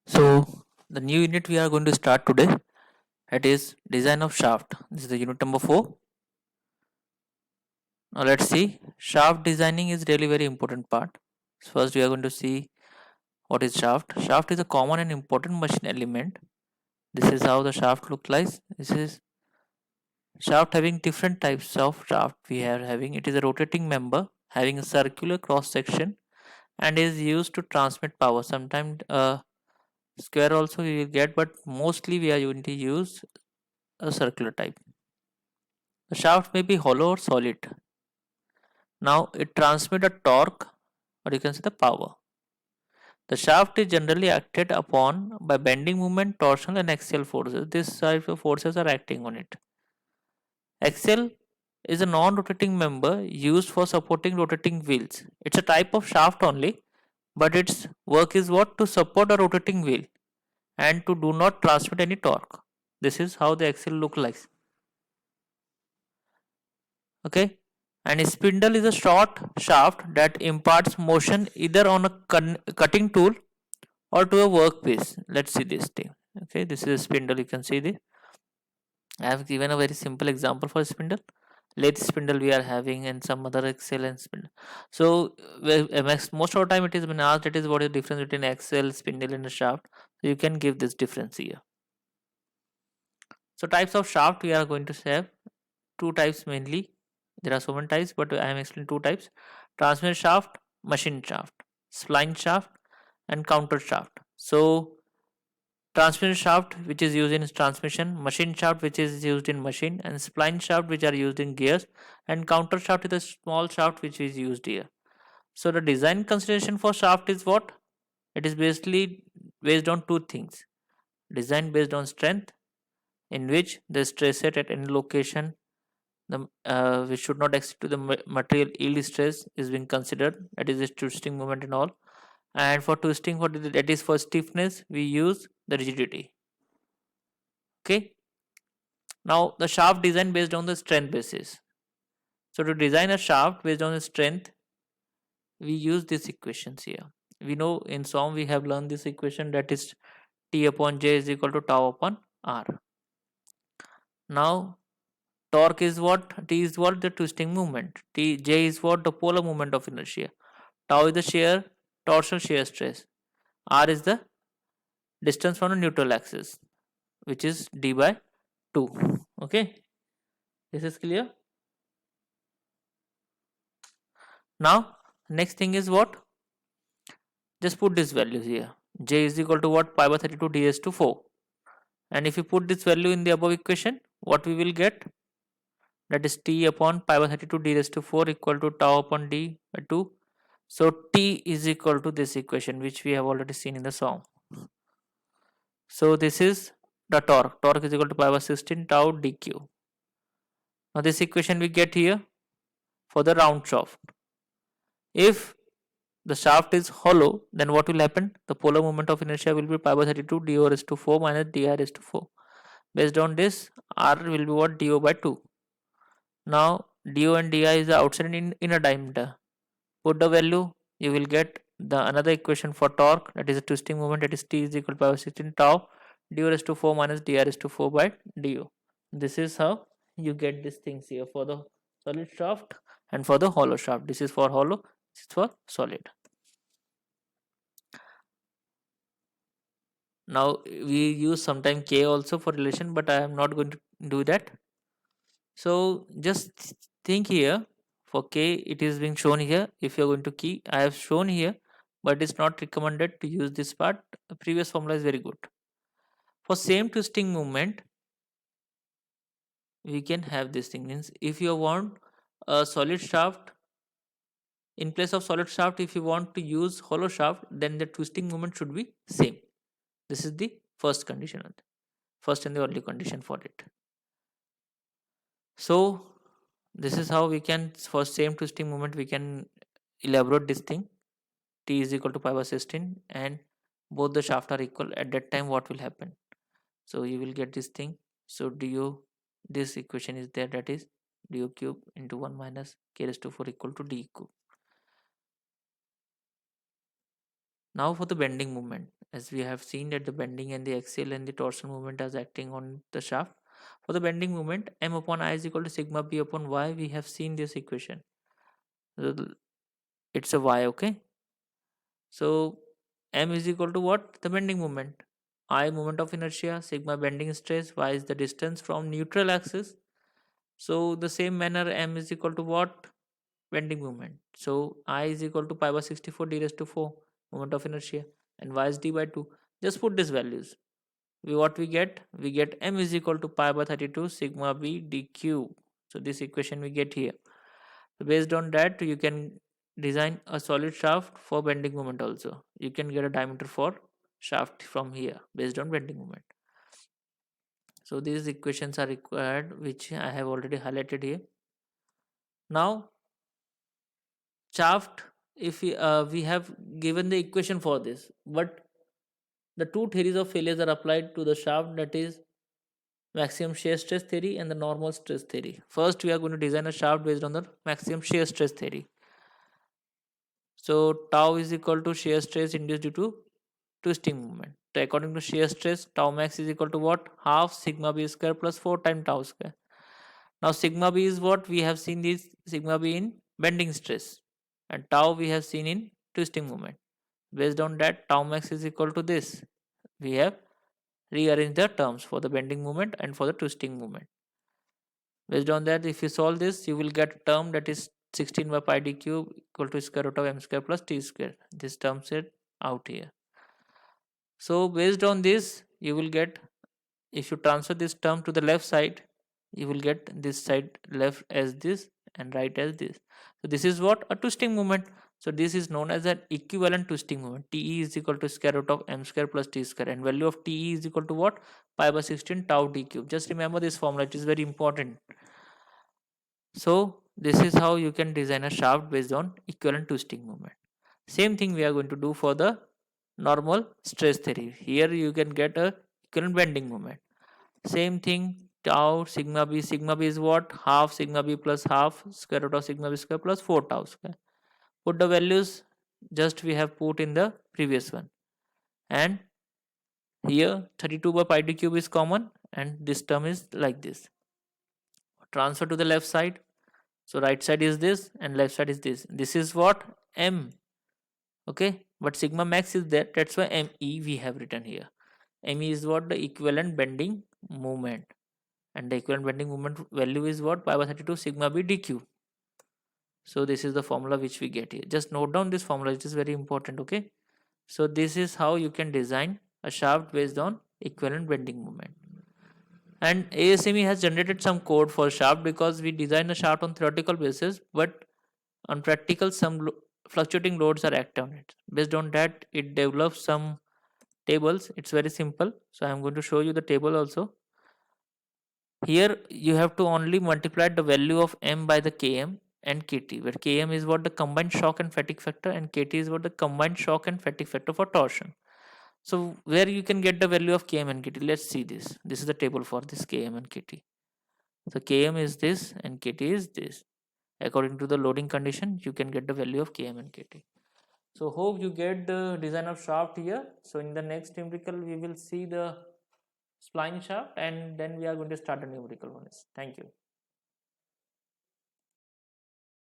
So the new unit we are going to start today, it is design of shaft. This is the unit number 4. Now let's see, shaft designing is really very important part. So first we are going to see what is shaft. Shaft is a common and important machine element. This is how the shaft looks like. This is shaft having different types of shaft we are having. It is a rotating member having a circular cross section and is used to transmit power. Sometimes square also we will get, but mostly we are going to use a circular type. The shaft may be hollow or solid. Now it transmits a torque, or you can say the power. The shaft is generally acted upon by bending moment, torsional and axial forces. This type of forces are acting on it. Axial is a non-rotating member used for supporting rotating wheels. It's a type of shaft only, but its work is what? To support a rotating wheel and to do not transmit any torque. This is how the axial look like. Okay, and a spindle is a short shaft that imparts motion either on a cutting tool or to a workpiece. Let's see this thing. Okay, this is a spindle. You can see this. I have given a very simple example for a spindle. Lathe spindle we are having and some other excel spindle. So most of the time it has been asked, it is what is the difference between axle, spindle and a shaft. So you can give this difference here. So types of shaft we are going to have two types mainly. There are so many types, but I am explaining two types: transmission shaft, machine shaft, spline shaft, and counter shaft. So transmission shaft which is used in transmission, machine shaft which is used in machine, and spline shaft which are used in gears, and counter shaft is a small shaft which is used here. So the design consideration for shaft is what? It is basically based on two things: design based on strength, in which the stress set at any location the which should not exceed to the material yield stress is being considered, that is the twisting moment and all. And for twisting, for that is for stiffness we use the rigidity. Okay, now the shaft design based on the strength basis. So to design a shaft based on the strength, we use these equations here. We know in SOM we have learned this equation, that is T upon J is equal to tau upon R. Now torque is what? T is what? The twisting moment. J is what? The polar moment of inertia. Tau is the shear, torsional shear stress. R is the distance from the neutral axis, which is d by 2. Okay, this is clear. Now next thing is what? Just put these values here. J is equal to what? Pi by 32 d s to 4. And if you put this value in the above equation, what we will get? That is T upon pi by 32 d raised to 4 equal to tau upon d by 2. So T is equal to this equation which we have already seen in the song. So this is the torque. Torque is equal to pi by 16 tau dq. Now this equation we get here for the round shaft. If the shaft is hollow, then what will happen? The polar moment of inertia will be pi by 32 do raised to 4 minus dr raised to 4. Based on this, R will be what? Do by 2. Now do and di is the outside and inner diameter. Put the value, you will get the another equation for torque, that is a twisting moment, that is T is equal to power 16 tau du raised to 4 minus dr raised to 4 by du. This is how you get these things here for the solid shaft and for the hollow shaft. This is for hollow, this is for solid. Now we use sometime K also for relation, but I am not going to do that. So just think here, for K it is being shown here. If you are going to key, I have shown here, but it's not recommended to use this part. The previous formula is very good. For same twisting movement, we can have this thing. Means if you want a solid shaft, in place of solid shaft, if you want to use hollow shaft, then the twisting moment should be same. This is the first condition, first and the only condition for it. So this is how we can, for same twisting moment, we can elaborate this thing. T is equal to pi by 16 and both the shaft are equal. At that time what will happen? So you will get this thing. So du, this equation is there, that is du cube into 1 minus k raised to 4 equal to d cube. Now for the bending moment, as we have seen that the bending and the axial and the torsional movement is acting on the shaft. For the bending moment, m upon I is equal to sigma b upon y. We have seen this equation. It's a y, okay? So m is equal to what? The bending moment. I moment of inertia, sigma bending stress, y is the distance from neutral axis. So the same manner m is equal to what? Bending moment. So I is equal to pi by 64 d raised to 4 moment of inertia, and y is d by 2. Just put these values. What we get? We get m is equal to pi by 32 sigma b d cube. So this equation we get here. So based on that, you can design a solid shaft for bending moment also. You can get a diameter for shaft from here based on bending moment. So these equations are required, which I have already highlighted here. Now shaft, if we have given the equation for this, but the two theories of failures are applied to the shaft, that is maximum shear stress theory and the normal stress theory. First we are going to design a shaft based on the maximum shear stress theory. So tau is equal to shear stress induced due to twisting movement. So according to shear stress, tau max is equal to what? Half sigma b square plus 4 times tau square. Now sigma b is what? We have seen this sigma b in bending stress, and tau we have seen in twisting movement. Based on that, tau max is equal to this. We have rearranged the terms for the bending moment and for the twisting moment. Based on that, if you solve this, you will get a term that is 16 by pi d cube equal to square root of m square plus t square. This term is out here. So based on this, you will get, if you transfer this term to the left side, you will get this side left as this and right as this. So this is what? A twisting moment. So this is known as an equivalent twisting moment. Te is equal to square root of m square plus t square, and value of Te is equal to what? Pi by 16 tau d cube. Just remember this formula, it is very important. So this is how you can design a shaft based on equivalent twisting moment. Same thing we are going to do for the normal stress theory. Here you can get a equivalent bending moment. Same thing, tau sigma b. Sigma b is what? Half sigma b plus half square root of sigma b square plus 4 tau square. Put the values just we have put in the previous one. And here 32 by pi d cube is common, and this term is like this. Transfer to the left side. So right side is this and left side is this. This is what? M. Okay. But sigma max is there. That's why ME we have written here. ME is what? The equivalent bending moment. And the equivalent bending moment value is what? Pi by 32 sigma b d cube. So this is the formula which we get here. Just note down this formula. It is very important. Okay. So this is how you can design a shaft based on equivalent bending moment. And ASME has generated some code for shaft because we design a shaft on theoretical basis, but on practical some fluctuating loads are active on it. Based on that, it develops some tables. It's very simple. So I'm going to show you the table also. Here you have to only multiply the value of m by the km and kt, where km is what? The combined shock and fatigue factor, and kt is what? The combined shock and fatigue factor for torsion. So where you can get the value of km and kt? Let's see this. This is the table for this km and kt. So km is this and kt is this. According to the loading condition, you can get the value of km and kt. So hope you get the design of shaft here. So in the next numerical, we will see the spline shaft, and then we are going to start a numerical one. Thank you.